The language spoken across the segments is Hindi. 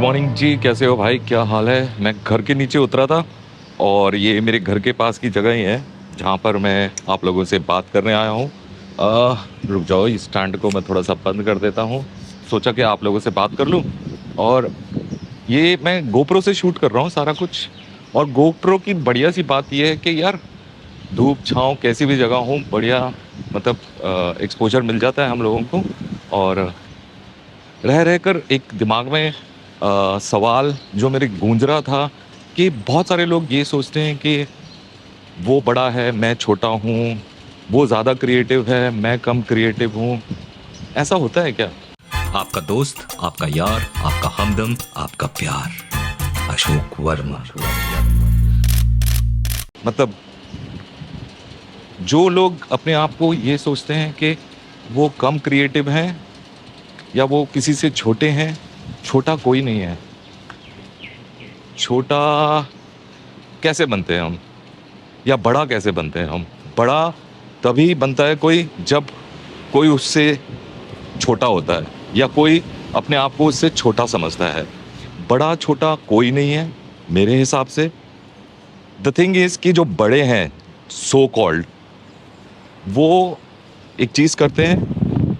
मॉर्निंग जी, कैसे हो भाई? क्या हाल है? मैं घर के नीचे उतरा था और ये मेरे घर के पास की जगह ही है जहाँ पर मैं आप लोगों से बात करने आया हूँ। रुक जाओ, इस स्टैंड को मैं थोड़ा सा बंद कर देता हूँ। सोचा कि आप लोगों से बात कर लूँ। और ये मैं गोप्रो से शूट कर रहा हूँ सारा कुछ। और गोप्रो की बढ़िया सी बात ये है कि यार, धूप छाँव कैसी भी जगह हो, बढ़िया मतलब एक्सपोजर मिल जाता है हम लोगों को। और रह रहकर एक दिमाग में सवाल जो मेरे गूंज रहा था कि बहुत सारे लोग ये सोचते हैं कि वो बड़ा है, मैं छोटा हूँ, वो ज़्यादा क्रिएटिव है, मैं कम क्रिएटिव हूँ। ऐसा होता है क्या? आपका दोस्त, आपका यार, आपका हमदम, आपका प्यार, अशोक वर्मा। मतलब जो लोग अपने आप को ये सोचते हैं कि वो कम क्रिएटिव हैं या वो किसी से छोटे हैं, छोटा कोई नहीं है। छोटा कैसे बनते हैं हम, या बड़ा कैसे बनते हैं हम? बड़ा तभी बनता है कोई जब कोई उससे छोटा होता है या कोई अपने आप को उससे छोटा समझता है। बड़ा छोटा कोई नहीं है मेरे हिसाब से। द थिंग इज कि जो बड़े हैं, सो कॉल्ड, वो एक चीज़ करते हैं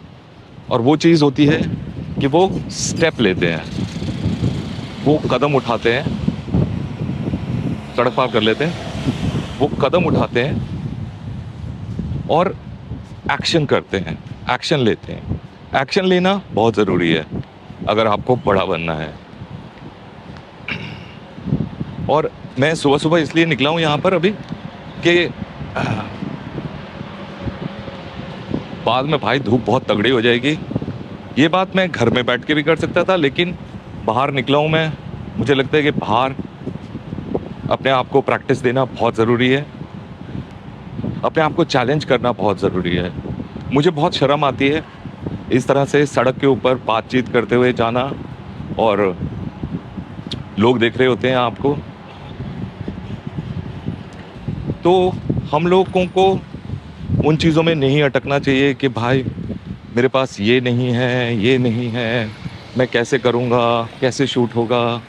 और वो चीज़ होती है कि वो स्टेप लेते हैं, वो कदम उठाते हैं, सड़क पार कर लेते हैं, वो कदम उठाते हैं और एक्शन करते हैं, एक्शन लेते हैं। एक्शन लेना बहुत ज़रूरी है अगर आपको बड़ा बनना है। और मैं सुबह सुबह इसलिए निकला हूँ यहाँ पर अभी कि बाद में भाई धूप बहुत तगड़ी हो जाएगी। ये बात मैं घर में बैठ के भी कर सकता था, लेकिन बाहर निकला हूँ मैं। मुझे लगता है कि बाहर अपने आप को प्रैक्टिस देना बहुत ज़रूरी है, अपने आप को चैलेंज करना बहुत ज़रूरी है। मुझे बहुत शर्म आती है इस तरह से सड़क के ऊपर बातचीत करते हुए जाना, और लोग देख रहे होते हैं आपको। तो हम लोगों को उन चीज़ों में नहीं अटकना चाहिए कि भाई मेरे पास ये नहीं है, ये नहीं है, मैं कैसे करूँगा, कैसे शूट होगा।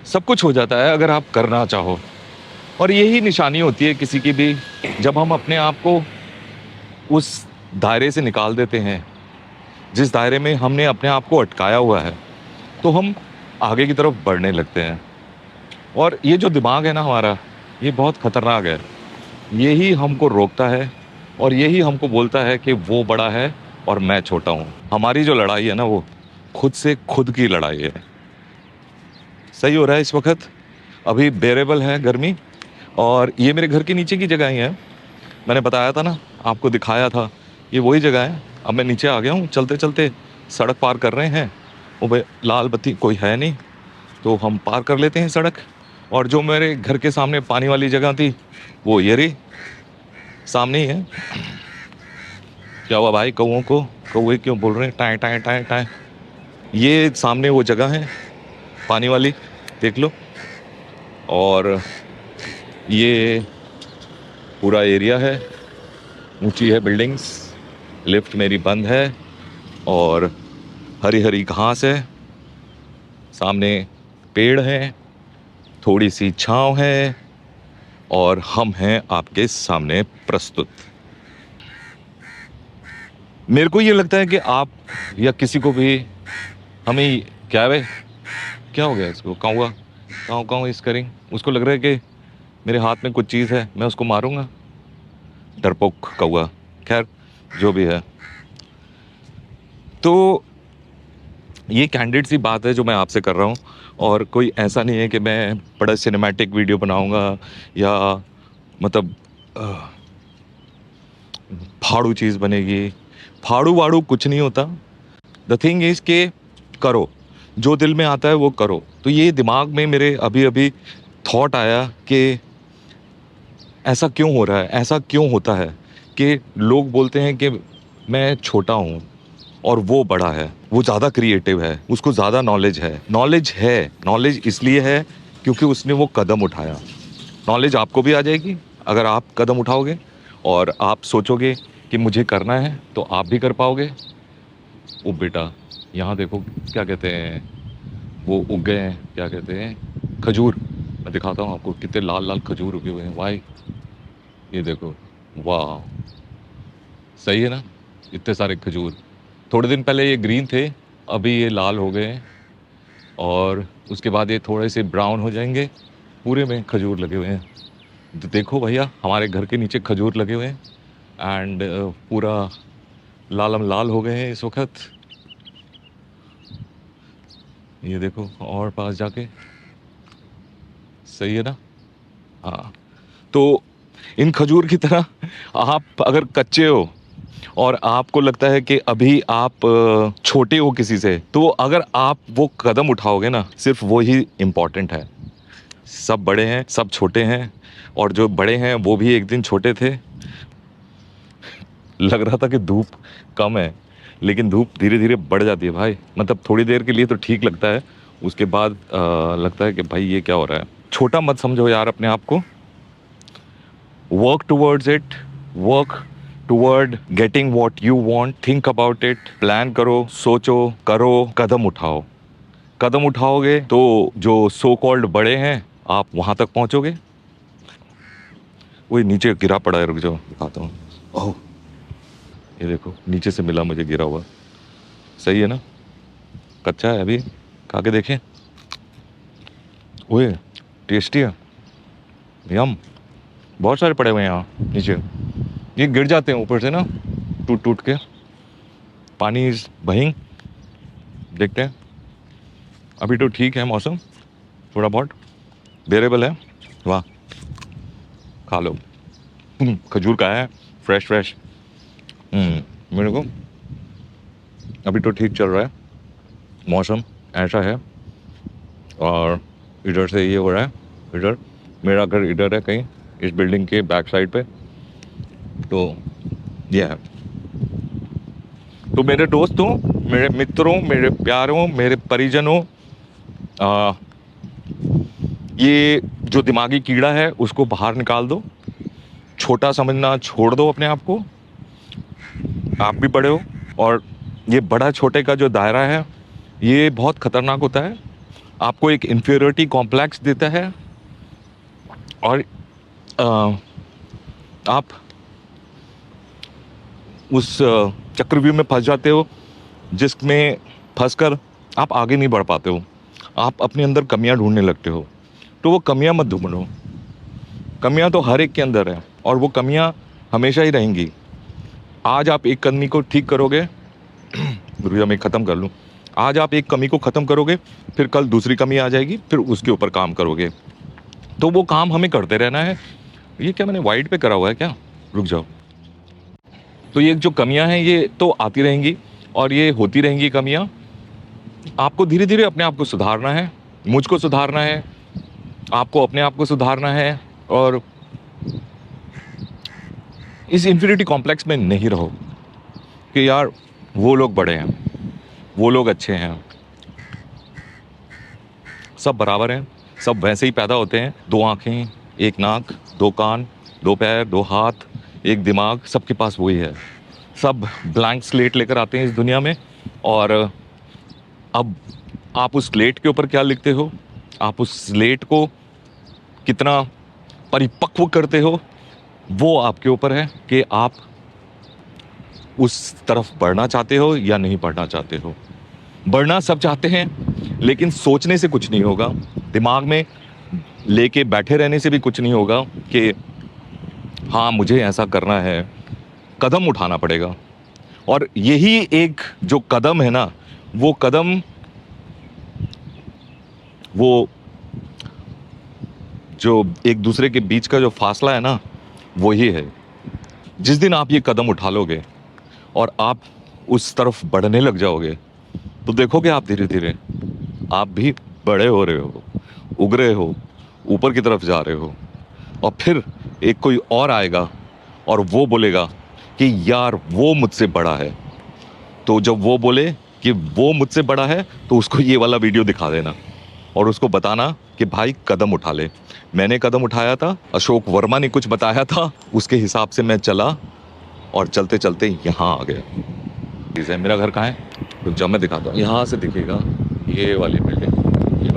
सब कुछ हो जाता है अगर आप करना चाहो। और यही निशानी होती है किसी की भी, जब हम अपने आप को उस दायरे से निकाल देते हैं जिस दायरे में हमने अपने आप को अटकाया हुआ है, तो हम आगे की तरफ बढ़ने लगते हैं। और ये जो दिमाग है ना हमारा, ये बहुत ख़तरनाक है। यही हमको रोकता है और यही हमको बोलता है कि वो बड़ा है और मैं छोटा हूँ। हमारी जो लड़ाई है ना, वो खुद से खुद की लड़ाई है। सही हो रहा है इस वक्त, अभी बेरेबल है गर्मी। और ये मेरे घर के नीचे की जगह ही है, मैंने बताया था ना, आपको दिखाया था, ये वही जगह है। अब मैं नीचे आ गया हूँ, चलते चलते सड़क पार कर रहे हैं। वो भाई लाल बत्ती कोई है नहीं, तो हम पार कर लेते हैं सड़क। और जो मेरे घर के सामने पानी वाली जगह थी, वो ये रही सामने ही है। क्या हुआ भाई? कौओं को, कौए क्यों बोल रहे हैं टाएं टाएं टाएं टाएं? ये सामने वो जगह है पानी वाली, देख लो। और ये पूरा एरिया है, ऊंची है बिल्डिंग्स, लिफ्ट मेरी बंद है और हरी हरी घास है, सामने पेड़ हैं, थोड़ी सी छांव है, और हम हैं आपके सामने प्रस्तुत। मेरे को ये लगता है कि आप या किसी को भी, हमें क्या है भाई, क्या हो गया इसको? काऊंगा काऊ काऊ इस करें, उसको लग रहा है कि मेरे हाथ में कुछ चीज़ है, मैं उसको मारूंगा। डरपोक कौआ, खैर जो भी है। तो ये कैंडिड सी बात है जो मैं आपसे कर रहा हूँ, और कोई ऐसा नहीं है कि मैं बड़ा सिनेमैटिक वीडियो बनाऊंगा या मतलब फाड़ू चीज़ बनेगी। फाड़ू वाड़ू कुछ नहीं होता। द थिंग इज़ के करो, जो दिल में आता है वो करो। तो ये दिमाग में मेरे अभी अभी थॉट आया कि ऐसा क्यों हो रहा है, ऐसा क्यों होता है कि लोग बोलते हैं कि मैं छोटा हूँ और वो बड़ा है, वो ज़्यादा क्रिएटिव है, उसको ज़्यादा नॉलेज है। नॉलेज इसलिए है क्योंकि उसने वो कदम उठाया। नॉलेज आपको भी आ जाएगी अगर आप कदम उठाओगे और आप सोचोगे कि मुझे करना है, तो आप भी कर पाओगे। ओ बेटा, यहाँ देखो क्या कहते हैं, वो उग गए हैं, क्या कहते हैं, खजूर। मैं दिखाता हूँ आपको कितने लाल लाल खजूर उगे हुए हैं भाई। ये देखो, वाह, सही है ना, इतने सारे खजूर। थोड़े दिन पहले ये ग्रीन थे, अभी ये लाल हो गए हैं, और उसके बाद ये थोड़े से ब्राउन हो जाएंगे। पूरे में खजूर लगे हुए हैं। तो देखो भैया, हमारे घर के नीचे खजूर लगे हुए हैं, एंड पूरा लालम लाल हो गए हैं इस वक्त। ये देखो, और पास जाके, सही है ना। हाँ, तो इन खजूर की तरह आप अगर कच्चे हो और आपको लगता है कि अभी आप छोटे हो किसी से, तो अगर आप वो कदम उठाओगे ना, सिर्फ वो ही इम्पोर्टेंट है। सब बड़े हैं, सब छोटे हैं, और जो बड़े हैं वो भी एक दिन छोटे थे। लग रहा था कि धूप कम है, लेकिन धूप धीरे धीरे बढ़ जाती है भाई। मतलब थोड़ी देर के लिए तो ठीक लगता है, उसके बाद लगता है कि भाई ये क्या हो रहा है। छोटा मत समझो यार अपने आप को। Work towards it, work toward getting what you want, think about it, plan करो, सोचो, करो, कदम उठाओ। कदम उठाओगे तो जो सो कॉल्ड बड़े हैं, आप वहां तक पहुंचोगे। वही नीचे गिरा पड़ा है, रुक जाओ दिखाता हूँ। ओह, ये देखो, नीचे से मिला मुझे गिरा हुआ। सही है ना, कच्चा है, अभी खा के देखें। ओए, टेस्टी है, यम। बहुत सारे पड़े हुए हैं यहाँ नीचे, ये गिर जाते हैं ऊपर से ना, टूट टूट के। पानी इज बहिंग, देखते हैं। अभी तो ठीक है मौसम, थोड़ा बहुत बेरेबल है। वाह, खा लो। खजूर का है, फ्रेश फ्रेश। मेरे को अभी तो ठीक चल रहा है, मौसम ऐसा है। और इधर से ये हो रहा है, इधर मेरा घर इधर है कहीं, इस बिल्डिंग के बैक साइड पे। तो ये है। तो मेरे दोस्तों, मेरे मित्रों, मेरे प्यारों, मेरे परिजनों, ये जो दिमागी कीड़ा है उसको बाहर निकाल दो। छोटा समझना छोड़ दो अपने आप को। आप भी बड़े हो, और ये बड़ा छोटे का जो दायरा है ये बहुत खतरनाक होता है। आपको एक इन्फीरियरिटी कॉम्प्लेक्स देता है, और आप उस चक्रव्यूह में फंस जाते हो, जिसमें फंसकर आप आगे नहीं बढ़ पाते हो। आप अपने अंदर कमियां ढूंढने लगते हो। तो वो कमियां मत ढूंढो। कमियां तो हर एक के अंदर है, और वो कमियां हमेशा ही रहेंगी। आज आप एक कमी को ठीक करोगे, रुपया मैं ख़त्म कर लूँ। आज आप एक कमी को ख़त्म करोगे, फिर कल दूसरी कमी आ जाएगी, फिर उसके ऊपर काम करोगे। तो वो काम हमें करते रहना है। ये क्या मैंने वाइट पे करा हुआ है क्या, रुक जाओ। तो ये जो कमियां हैं ये तो आती रहेंगी, और ये होती रहेंगी कमियां। आपको धीरे धीरे अपने आप को सुधारना है, मुझको सुधारना है, आपको अपने आप को सुधारना है। और इस इन्फिनिटी कॉम्प्लेक्स में नहीं रहो कि यार वो लोग बड़े हैं, वो लोग अच्छे हैं। सब बराबर हैं, सब वैसे ही पैदा होते हैं। 2 आँखें, 1 नाक, 2 कान, 2 पैर, 2 हाथ, 1 दिमाग, सबके पास वही है। सब ब्लैंक स्लेट लेकर आते हैं इस दुनिया में। और अब आप उस स्लेट के ऊपर क्या लिखते हो, आप उस स्लेट को कितना परिपक्व करते हो, वो आपके ऊपर है कि आप उस तरफ बढ़ना चाहते हो या नहीं बढ़ना चाहते हो। बढ़ना सब चाहते हैं, लेकिन सोचने से कुछ नहीं होगा, दिमाग में लेके बैठे रहने से भी कुछ नहीं होगा कि हाँ मुझे ऐसा करना है। कदम उठाना पड़ेगा। और यही एक जो कदम है ना, वो कदम, वो जो एक दूसरे के बीच का जो फासला है ना, वो ही है। जिस दिन आप ये कदम उठा लोगे और आप उस तरफ बढ़ने लग जाओगे, तो देखोगे आप धीरे धीरे आप भी बड़े हो रहे हो, उग रहे हो, ऊपर की तरफ जा रहे हो। और फिर एक कोई और आएगा और वो बोलेगा कि यार वो मुझसे बड़ा है। तो जब वो बोले कि वो मुझसे बड़ा है, तो उसको ये वाला वीडियो दिखा देना और उसको बताना कि भाई कदम उठा ले। मैंने कदम उठाया था, अशोक वर्मा ने कुछ बताया था, उसके हिसाब से मैं चला और चलते चलते यहाँ आ गया। मेरा घर कहाँ है, तो जब मैं दिखाता हूँ, यहाँ से दिखेगा ये वाली बिल्डिंग।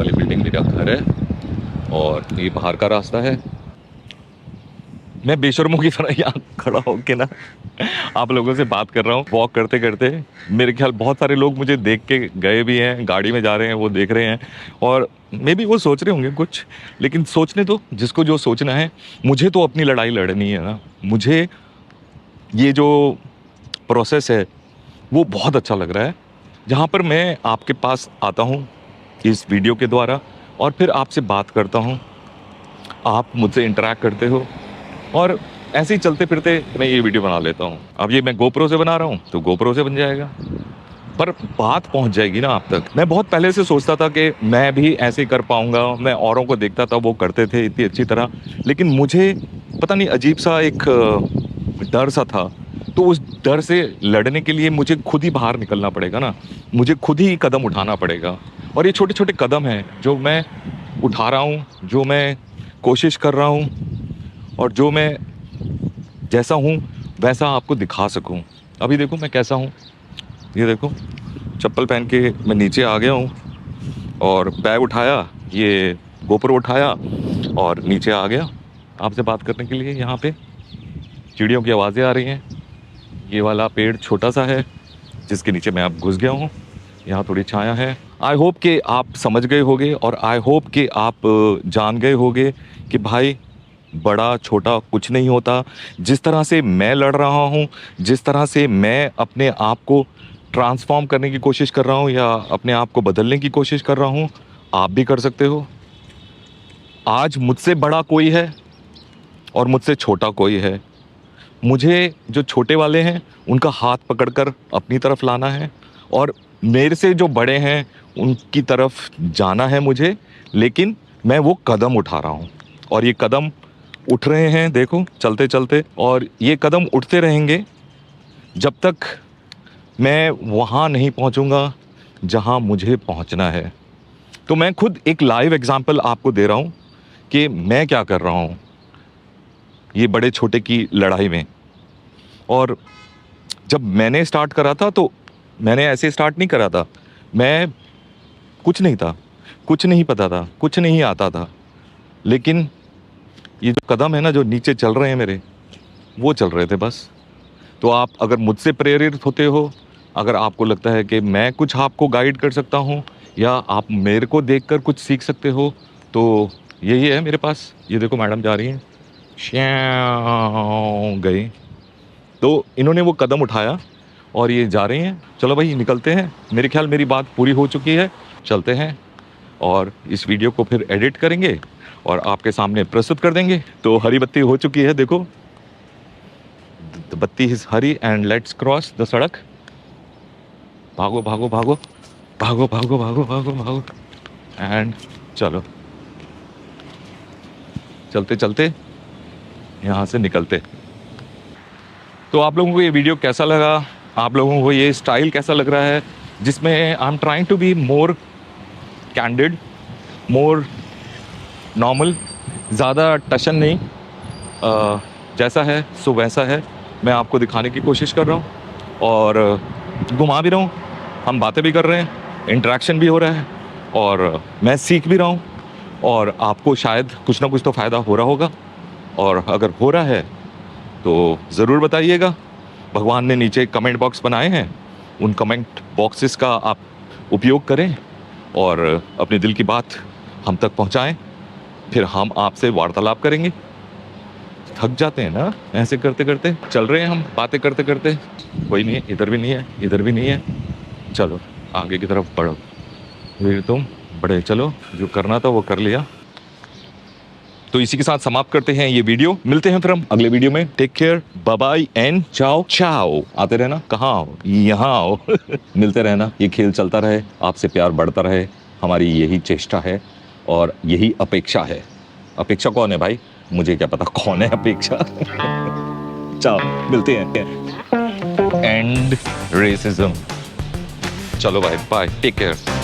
वाली बिल्डिंग मेरा घर है और ये बाहर का रास्ता है। मैं बेशर्मों की तरह यहाँ खड़ा होके ना आप लोगों से बात कर रहा हूँ वॉक करते करते। मेरे ख्याल बहुत सारे लोग मुझे देख के गए भी हैं, गाड़ी में जा रहे हैं, वो देख रहे हैं और मे बी वो सोच रहे होंगे कुछ, लेकिन सोचने दो जिसको जो सोचना है। मुझे तो अपनी लड़ाई लड़नी है ना। मुझे ये जो प्रोसेस है वो बहुत अच्छा लग रहा है, जहाँ पर मैं आपके पास आता हूँ इस वीडियो के द्वारा और फिर आपसे बात करता हूँ, आप मुझसे इंटरेक्ट करते हो और ऐसे ही चलते फिरते मैं ये वीडियो बना लेता हूँ। अब ये मैं गोप्रो से बना रहा हूँ तो गोप्रो से बन जाएगा, पर बात पहुँच जाएगी ना आप तक। मैं बहुत पहले से सोचता था कि मैं भी ऐसे कर पाऊँगा, मैं औरों को देखता था वो करते थे इतनी अच्छी तरह, लेकिन मुझे पता नहीं अजीब सा एक डर सा था। तो उस डर से लड़ने के लिए मुझे खुद ही बाहर निकलना पड़ेगा ना, मुझे खुद ही कदम उठाना पड़ेगा। और ये छोटे छोटे कदम हैं जो मैं उठा रहा हूँ, जो मैं कोशिश कर रहा हूँ और जो मैं जैसा हूँ वैसा आपको दिखा सकूँ। अभी देखो मैं कैसा हूँ, ये देखो चप्पल पहन के मैं नीचे आ गया हूँ और बैग उठाया, ये गोप्रो उठाया और नीचे आ गया आपसे बात करने के लिए। यहाँ पे चिड़ियों की आवाज़ें आ रही हैं। ये वाला पेड़ छोटा सा है जिसके नीचे मैं अब घुस गया हूँ, यहाँ थोड़ी छाया है। आई होप कि आप समझ गए होगे और आई होप कि आप जान गए होगे कि भाई बड़ा छोटा कुछ नहीं होता। जिस तरह से मैं लड़ रहा हूँ, जिस तरह से मैं अपने आप को ट्रांसफॉर्म करने की कोशिश कर रहा हूँ या अपने आप को बदलने की कोशिश कर रहा हूँ, आप भी कर सकते हो। आज मुझसे बड़ा कोई है और मुझसे छोटा कोई है। मुझे जो छोटे वाले हैं उनका हाथ पकड़कर अपनी तरफ लाना है और मेरे से जो बड़े हैं उनकी तरफ जाना है मुझे, लेकिन मैं वो कदम उठा रहा हूँ और ये कदम उठ रहे हैं देखो चलते चलते, और ये कदम उठते रहेंगे जब तक मैं वहाँ नहीं पहुँचूँगा जहाँ मुझे पहुँचना है। तो मैं खुद एक लाइव एग्जांपल आपको दे रहा हूँ कि मैं क्या कर रहा हूँ ये बड़े छोटे की लड़ाई में। और जब मैंने स्टार्ट करा था तो मैंने ऐसे स्टार्ट नहीं करा था। मैं कुछ नहीं था, कुछ नहीं पता था, कुछ नहीं आता था, लेकिन ये जो कदम है ना जो नीचे चल रहे हैं मेरे, वो चल रहे थे बस। तो आप अगर मुझसे प्रेरित होते हो, अगर आपको लगता है कि मैं कुछ आपको गाइड कर सकता हूँ या आप मेरे को देखकर कुछ सीख सकते हो, तो यही है मेरे पास। ये देखो मैडम जा रही हैं, श्यां गई, तो इन्होंने वो कदम उठाया और ये जा रहे हैं। चलो भाई निकलते हैं, मेरे ख्याल मेरी बात पूरी हो चुकी है। चलते हैं और इस वीडियो को फिर एडिट करेंगे और आपके सामने प्रस्तुत कर देंगे। तो हरी बत्ती हो चुकी है, देखो द बत्ती is Hari and let's cross the सड़क। भागो भागो भागो भागो भागो भागो भागो भागो एंड चलो चलते चलते यहाँ से निकलते। तो आप लोगों को ये वीडियो कैसा लगा, आप लोगों को ये स्टाइल कैसा लग रहा है जिसमें I am trying to be more candid, more normal, ज़्यादा टशन नहीं, जैसा है सो वैसा है मैं आपको दिखाने की कोशिश कर रहा हूँ और घुमा भी रहा हूँ। हम बातें भी कर रहे हैं, इंटरेक्शन भी हो रहा है और मैं सीख भी रहा हूँ और आपको शायद कुछ ना कुछ तो फ़ायदा हो रहा होगा। और अगर हो रहा है तो ज़रूर बताइएगा। भगवान ने नीचे कमेंट बॉक्स बनाए हैं, उन कमेंट बॉक्सेस का आप उपयोग करें और अपने दिल की बात हम तक पहुंचाएं, फिर हम आपसे वार्तालाप करेंगे। थक जाते हैं ना ऐसे करते करते, चल रहे हैं हम बातें करते करते। कोई नहीं है, इधर भी नहीं है, इधर भी नहीं है, चलो आगे की तरफ बढ़ो। फिर तुम बड़े चलो, जो करना था वो कर लिया। तो इसी के साथ समाप्त करते हैं ये वीडियो। मिलते हैं फिर हम अगले वीडियो में। Take care, bye bye and ciao ciao. आते रहना, कहाँ आओ, यहाँ आओ मिलते रहना, ये खेल चलता रहे, आपसे प्यार बढ़ता रहे, हमारी यही चेष्टा है और यही अपेक्षा है। अपेक्षा कौन है भाई, मुझे क्या पता कौन है अपेक्षा चाओ, मिलते हैं। And racism. चलो भाई, बाय, टेक केयर।